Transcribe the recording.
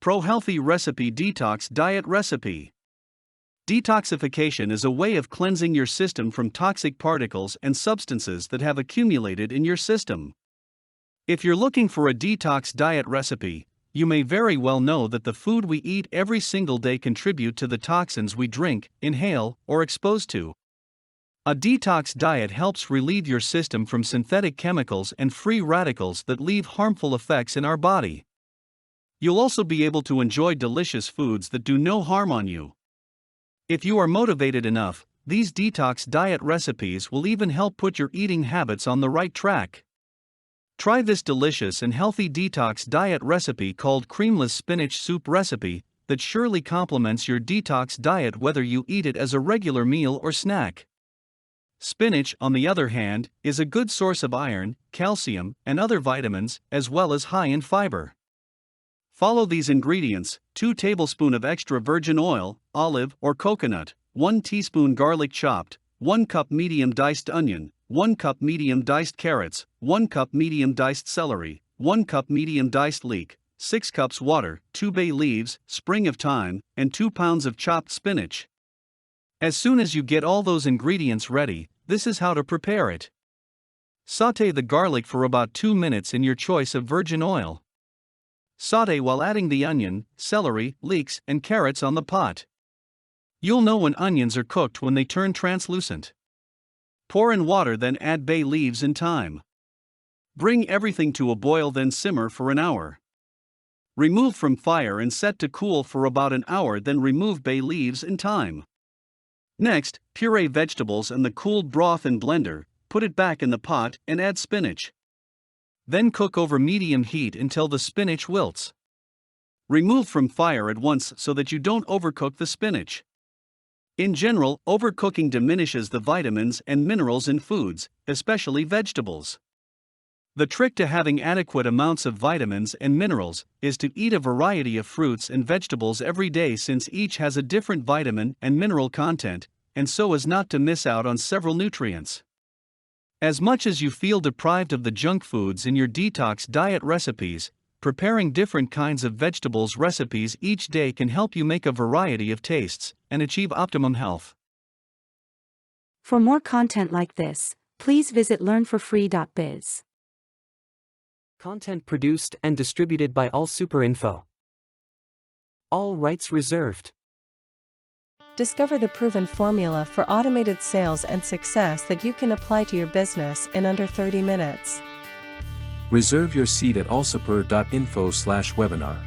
Pro-Healthy Recipe Detox Diet Recipe. Detoxification is a way of cleansing your system from toxic particles and substances that have accumulated in your system. If you're looking for a detox diet recipe, you may very well know that the food we eat every single day contribute to the toxins we drink, inhale, or expose to. A detox diet helps relieve your system from synthetic chemicals and free radicals that leave harmful effects in our body. You'll also be able to enjoy delicious foods that do no harm on you. If you are motivated enough, these detox diet recipes will even help put your eating habits on the right track. Try this delicious and healthy detox diet recipe called Creamless Spinach Soup Recipe that surely complements your detox diet whether you eat it as a regular meal or snack. Spinach, on the other hand, is a good source of iron, calcium, and other vitamins, as well as high in fiber. Follow these ingredients: 2 tablespoons of extra virgin oil, olive or coconut, 1 teaspoon garlic chopped, 1 cup medium diced onion, 1 cup medium diced carrots, 1 cup medium diced celery, 1 cup medium diced leek, 6 cups water, 2 bay leaves, sprig of thyme, and 2 pounds of chopped spinach. As soon as you get all those ingredients ready, this is how to prepare it. Sauté the garlic for about 2 minutes in your choice of virgin oil. Sauté while adding the onion, celery, leeks, and carrots on the pot. You'll know when onions are cooked when they turn translucent. Pour in water, then add bay leaves and thyme. Bring everything to a boil, then simmer for an hour. Remove from fire and set to cool for about an hour, then remove bay leaves and thyme. Next, puree vegetables in the cooled broth in blender, put it back in the pot and add spinach. Then cook over medium heat until the spinach wilts. Remove from fire at once so that you don't overcook the spinach. In general, overcooking diminishes the vitamins and minerals in foods, especially vegetables. The trick to having adequate amounts of vitamins and minerals is to eat a variety of fruits and vegetables every day, since each has a different vitamin and mineral content, and so as not to miss out on several nutrients. As much as you feel deprived of the junk foods in your detox diet recipes, preparing different kinds of vegetables recipes each day can help you make a variety of tastes and achieve optimum health. For more content like this, please visit learnforfree.biz. Content produced and distributed by AllSuperInfo. All rights reserved. Discover the proven formula for automated sales and success that you can apply to your business in under 30 minutes. Reserve your seat at allsuper.info/webinar.